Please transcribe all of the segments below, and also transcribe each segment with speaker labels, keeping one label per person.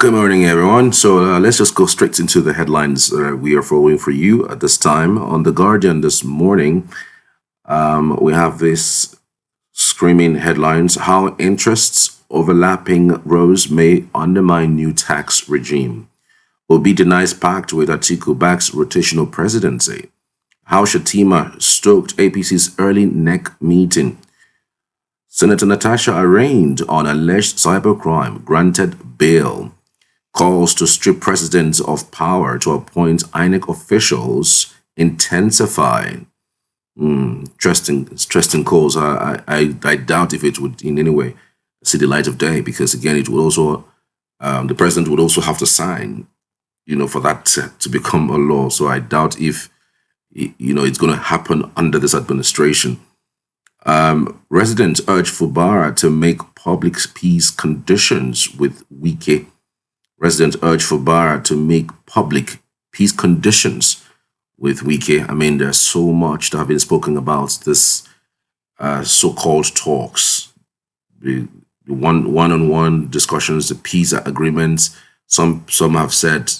Speaker 1: Good morning, everyone. So let's just go straight into the headlines we are following for you at this time. On The Guardian this morning, we have this screaming headlines: How interests overlapping rows may undermine new tax regime. Obi denies pact with Atiku backs rotational presidency. How Shatima stoked APC's early neck meeting. Senator Natasha arraigned on alleged cybercrime, granted bail. Calls to strip presidents of power to appoint INEC officials intensify. Interesting calls. I doubt if it would in any way see the light of day, because again, it would also the president would also have to sign, for that to become a law. So I doubt if it's going to happen under this administration. Residents urge Fubara to make public peace conditions with Wike. Residents urge Fubara to make public peace conditions with Wike. I mean, there's so much that have been spoken about this so-called talks, the one-on-one discussions, the peace agreements. Some have said,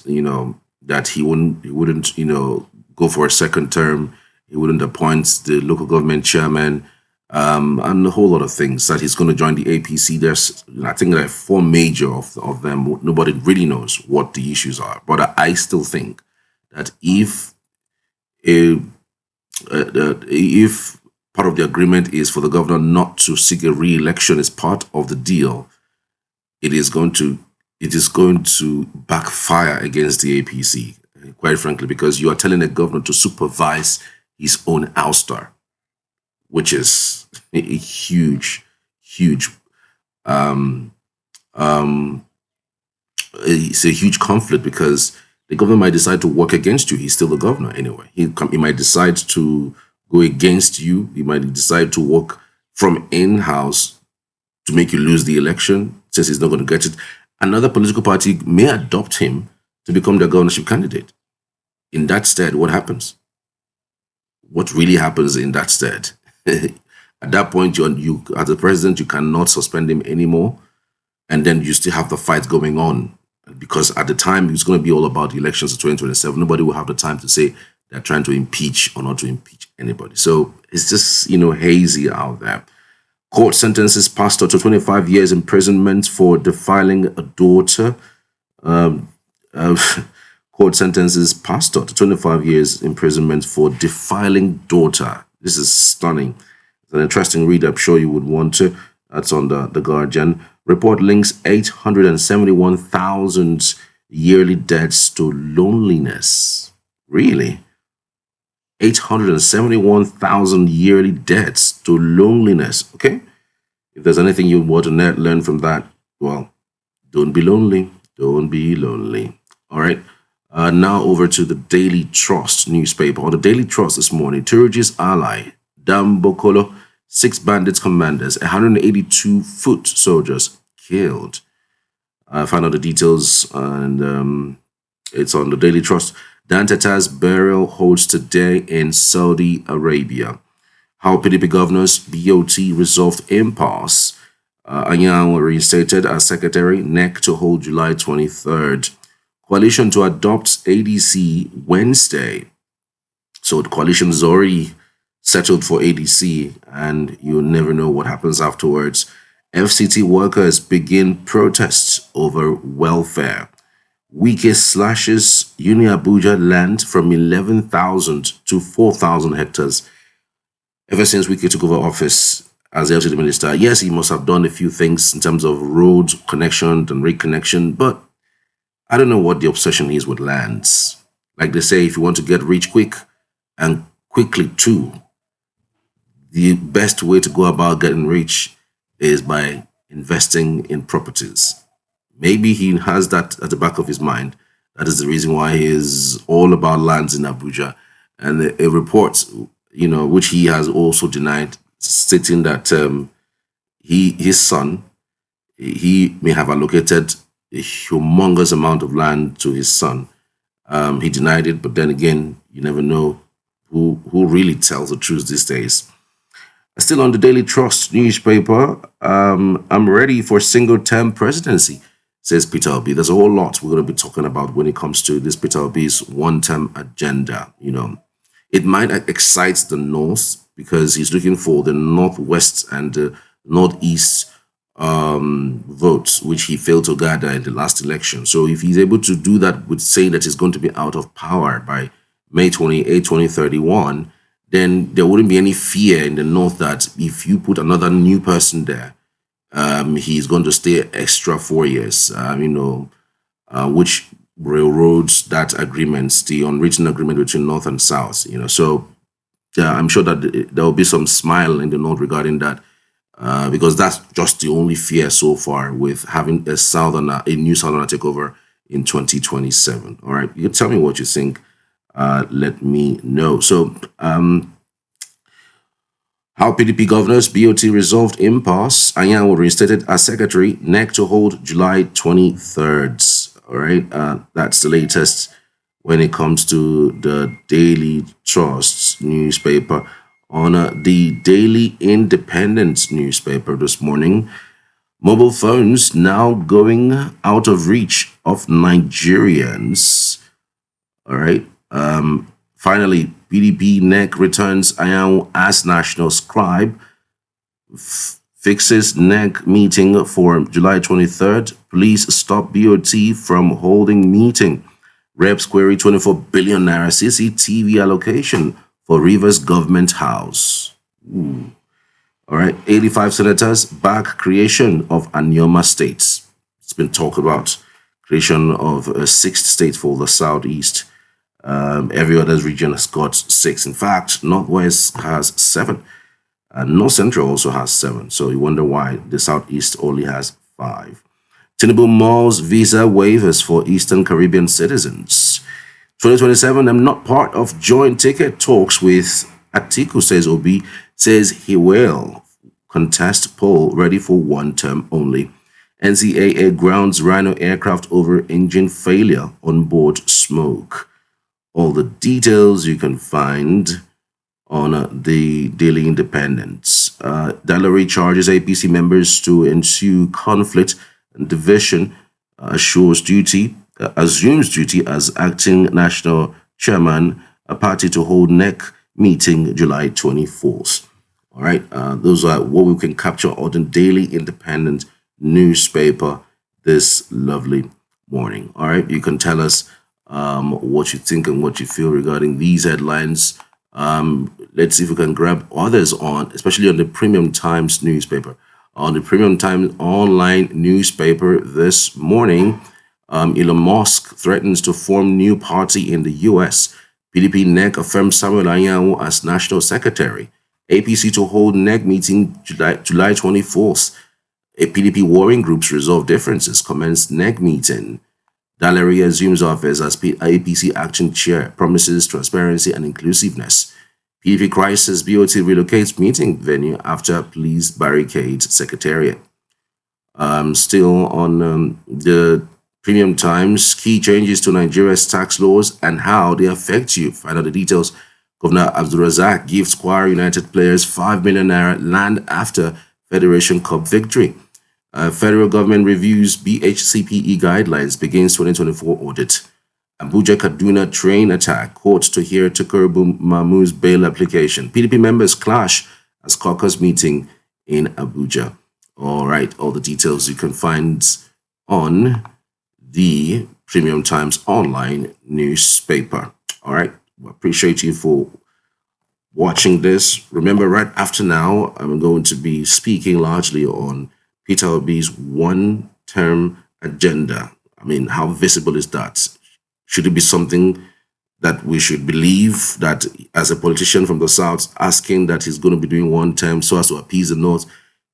Speaker 1: that he wouldn't, go for a second term. He wouldn't appoint the local government chairman, and a whole lot of things, that he's going to join the APC. There's, I think, there are four major of them. Nobody really knows what the issues are. But I still think that if part of the agreement is for the governor not to seek a re-election as part of the deal, it is going to backfire against the APC, quite frankly, because you are telling the governor to supervise his own ouster, which is a huge, it's a huge conflict, because the governor might decide to work against you. He's still the governor anyway. He might decide to go against you. He might decide to work from in-house to make you lose the election, since he's not going to get it. Another political party may adopt him to become their governorship candidate. In that stead, what happens? What really happens in that stead? At that point, you as the president, you cannot suspend him anymore, and then you still have the fight going on, because at the time it's going to be all about the elections of 2027. Nobody will have the time to say they're trying to impeach or not to impeach anybody. So it's just hazy out there. Court sentences pastor to 25 years imprisonment for defiling a daughter. Court sentences pastor to 25 years imprisonment for defiling daughter. This is stunning. It's an interesting read. I'm sure you would want to. That's on the Guardian. Report links 871,000 yearly deaths to loneliness. Really? 871,000 yearly deaths to loneliness. Okay? If there's anything you want to learn from that, well, don't be lonely. Don't be lonely. All right. Now over to the Daily Trust newspaper. On the Daily Trust this morning, Turuji's ally, Dambokolo, 6 bandits commanders, 182 foot soldiers killed. I found out the details, and it's on the Daily Trust. Dantata's burial holds today in Saudi Arabia. How PDP governors BOT resolved impasse. Anyang reinstated as secretary, NEC to hold July 23rd. Coalition to adopt ADC Wednesday. So the coalition is already settled for ADC, and you'll never know what happens afterwards. FCT workers begin protests over welfare. Wike slashes Uni Abuja land from 11,000 to 4,000 hectares. Ever since Wike took over office as the LCD minister, yes, he must have done a few things in terms of road connection and reconnection, but I don't know what the obsession is with lands. Like they say, if you want to get rich quick and quickly too, the best way to go about getting rich is by investing in properties. Maybe he has that at the back of his mind. That is the reason why he is all about lands in Abuja. And a report, which he has also denied, stating that his son, he may have allocated a humongous amount of land to his son. He denied it, but then again, you never know who really tells the truth these days. Still on the Daily Trust newspaper, I'm ready for single-term presidency. says Peter Obi. There's a whole lot we're going to be talking about when it comes to this Peter Obi's one-term agenda. It might excite the North because he's looking for the Northwest and the Northeast votes, which he failed to gather in the last election. So if he's able to do that with saying that he's going to be out of power by May 28, 2031, then there wouldn't be any fear in the North that if you put another new person there, he's going to stay extra 4 years, which railroads that agreement, the unwritten agreement between North and South, So I'm sure that there will be some smile in the North regarding that, because that's just the only fear so far with having a new Southerner take over in 2027. All right, you tell me what you think. Let me know. So, how PDP governors BOT resolved impasse. Anyanwu reinstated as secretary. NEC to hold July 23rd. All right, that's the latest when it comes to the Daily Trust newspaper. On the Daily Independent newspaper this morning, mobile phones now going out of reach of Nigerians. All right. Finally, PDP NEC returns Anyanwu as national scribe, fixes NEC meeting for July 23rd. Police stop BOT from holding meeting. Reps query 24 billion naira CCTV allocation for Rivers Government House. Ooh. All right, 85 senators back creation of Anyoma states. It's been talked about creation of a sixth state for the Southeast. Every other region has got 6. In fact, Northwest has 7. North Central also has 7. So you wonder why the Southeast only has 5. Tinubu mulls visa waivers for Eastern Caribbean citizens. 2027, I'm not part of joint ticket talks with Atiku, says Obi, says he will contest poll ready for one term only. NCAA grounds Rhino aircraft over engine failure on board smoke. All the details you can find on the Daily Independent. Dallery charges APC members to ensue conflict and division, assumes duty as acting national chairman, a party to hold NEC meeting July 24th. All right, those are what we can capture on the Daily Independent newspaper this lovely morning. All right, you can tell us what you think and what you feel regarding these headlines. Let's see if we can grab others on, especially on the Premium Times newspaper. On the Premium Times online newspaper this morning, Elon Musk threatens to form new party in the U.S. PDP NEC affirms Samuel Anyanwu as national secretary. APC to hold NEC meeting July 24th. A PDP warring groups resolve differences, commence NEC meeting. Dallery assumes office as APC acting chair, promises transparency and inclusiveness. PDP crisis BOT relocates meeting venue after police barricade secretariat. Still on the Premium Times, key changes to Nigeria's tax laws and how they affect you. Find out the details. Governor Abdulrazak gives Kwara United players 5 million naira land after Federation Cup victory. Federal government reviews BHCPE guidelines, begins 2024 audit. Abuja Kaduna train attack, court to hear Tukurubu Mahmoud's bail application. PDP members clash as caucus meeting in Abuja. All right, all the details you can find on the Premium Times online newspaper. All right, we appreciate you for watching this. Remember, right after now, I'm going to be speaking largely on Peter Obi's one-term agenda. I mean, how visible is that? Should it be something that we should believe that as a politician from the South asking that he's going to be doing one term so as to appease the North,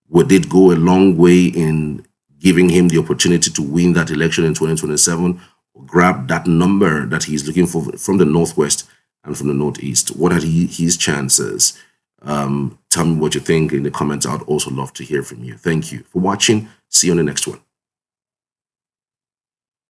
Speaker 1: would it go a long way in giving him the opportunity to win that election in 2027 or grab that number that he's looking for from the Northwest and from the Northeast? What are his chances? Tell me what you think in the comments. I'd also love to hear from you. Thank you for watching. See you on the next one.